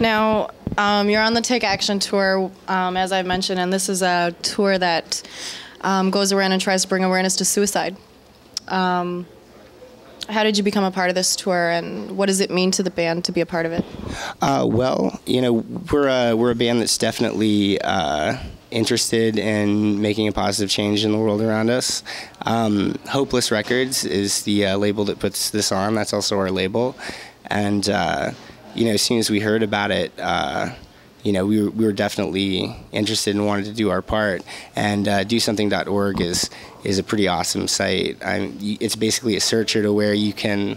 Now, you're on the Take Action Tour, as I've mentioned, and this is a tour that goes around and tries to bring awareness to suicide. How did you become a part of this tour, and what does it mean to the band to be a part of it? Well, you know, we're a band that's definitely interested in making a positive change in the world around us. Hopeless Records is the label that puts this on. That's also our label. And, you know, as soon as we heard about it, you know, we were definitely interested and wanted to do our part. And DoSomething.org is a pretty awesome site. It's basically a searcher to where you can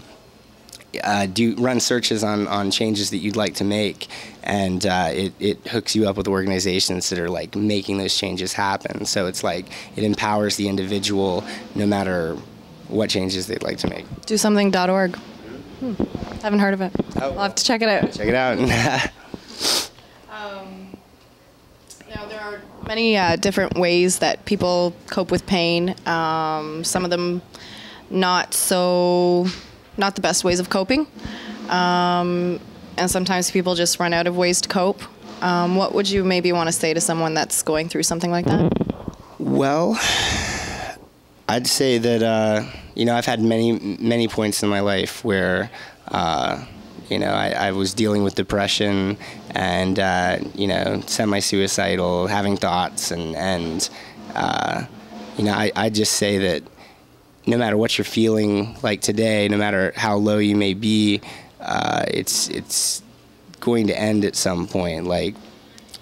run searches on changes that you'd like to make, and it hooks you up with organizations that are like making those changes happen. So it's like it empowers the individual no matter what changes they'd like to make. DoSomething.org. Haven't heard of it. Oh. I'll have to check it out. Check it out. Now, there are many different ways that people cope with pain. Some of them not the best ways of coping. And sometimes people just run out of ways to cope. What would you maybe want to say to someone that's going through something like that? Well, I'd say that, you know, I've had many points in my life where, you know, I was dealing with depression and, you know, semi-suicidal, having thoughts, and you know, I just say that no matter what you're feeling like today, no matter how low you may be, it's going to end at some point. Like,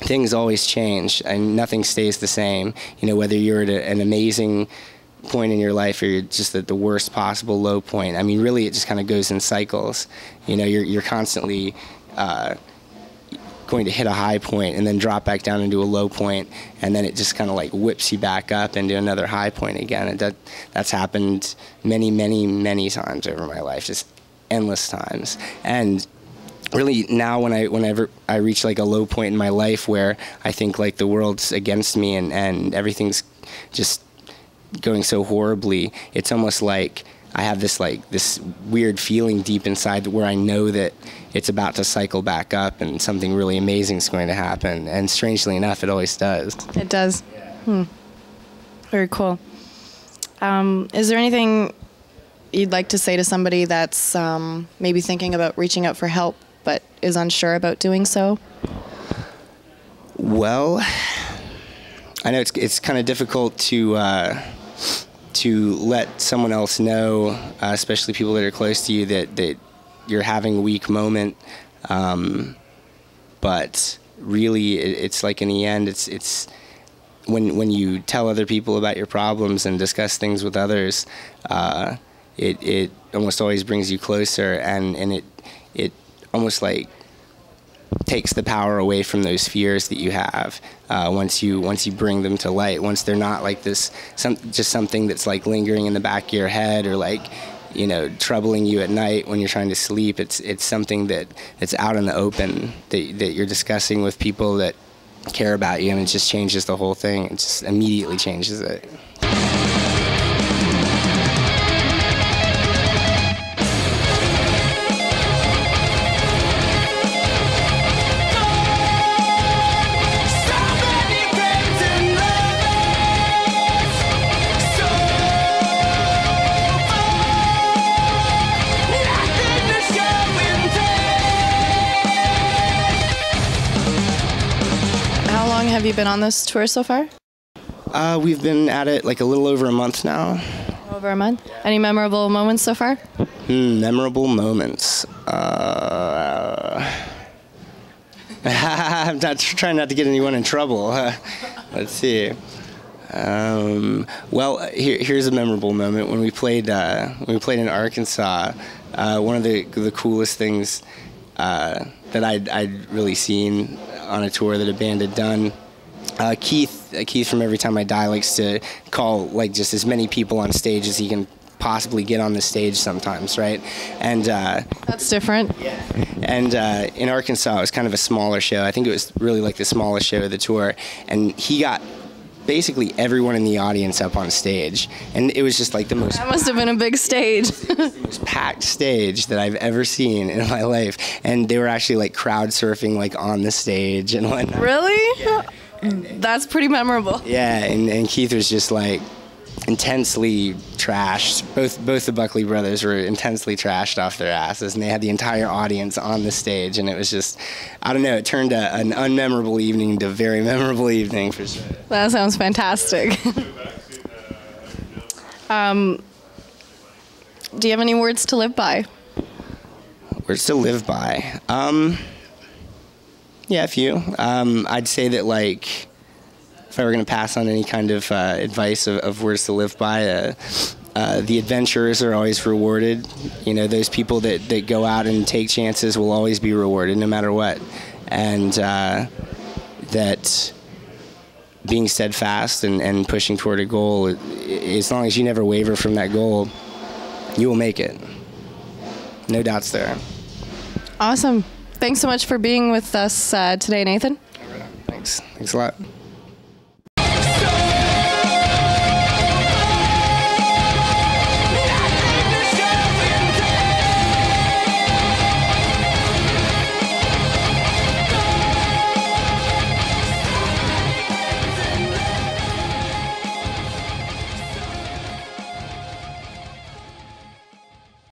things always change and nothing stays the same. You know, whether you're at an amazing point in your life or you're just at the worst possible low point. I mean, really, it just kind of goes in cycles. You know, you're constantly going to hit a high point and then drop back down into a low point, and then it just kind of like whips you back up into another high point again. And that's happened many times over my life, just endless times. And really now whenever I reach like a low point in my life where I think like the world's against me and everything's just going so horribly, it's almost like I have this weird feeling deep inside where I know that it's about to cycle back up and something really amazing is going to happen. And strangely enough, it always does. It does. Yeah. Very cool. Is there anything you'd like to say to somebody that's maybe thinking about reaching out for help but is unsure about doing so? Well, I know it's kind of difficult to let someone else know, especially people that are close to you, that you're having a weak moment. But really, it's like in the end, it's when you tell other people about your problems and discuss things with others, it almost always brings you closer, and it almost like takes the power away from those fears that you have once you bring them to light. Once they're not like this, just something that's like lingering in the back of your head or like, you know, troubling you at night when you're trying to sleep. It's something that's out in the open that you're discussing with people that care about you, and it just changes the whole thing. It just immediately changes it. Have you been on this tour so far? We've been at it like a little over a month now. Over a month? Any memorable moments so far? Memorable moments. I'm trying not to get anyone in trouble. Let's see. Well, here's a memorable moment. When we played in Arkansas, one of the coolest things that I'd really seen on a tour that a band had done. Keith from Every Time I Die likes to call like just as many people on stage as he can possibly get on the stage sometimes, right? And that's different. Yeah. And in Arkansas, it was kind of a smaller show. I think it was really like the smallest show of the tour, and he got basically everyone in the audience up on stage, and it was just like the most. That must have been a big stage. The most packed stage that I've ever seen in my life, and they were actually like crowd surfing like on the stage and whatnot. Really? Yeah. That's pretty memorable. Yeah, and Keith was just like intensely trashed. Both the Buckley brothers were intensely trashed off their asses, and they had the entire audience on the stage, and it was just, I don't know, it turned an unmemorable evening into a very memorable evening for sure. That sounds fantastic. Do you have any words to live by? Words to live by? Yeah, a few. I'd say that, like, if I were going to pass on any kind of advice of words to live by, the adventurers are always rewarded. You know, those people that go out and take chances will always be rewarded no matter what. And that being steadfast and pushing toward a goal, as long as you never waver from that goal, you will make it. No doubts there. Awesome. Thanks so much for being with us today, Nathan. Thanks. Thanks a lot.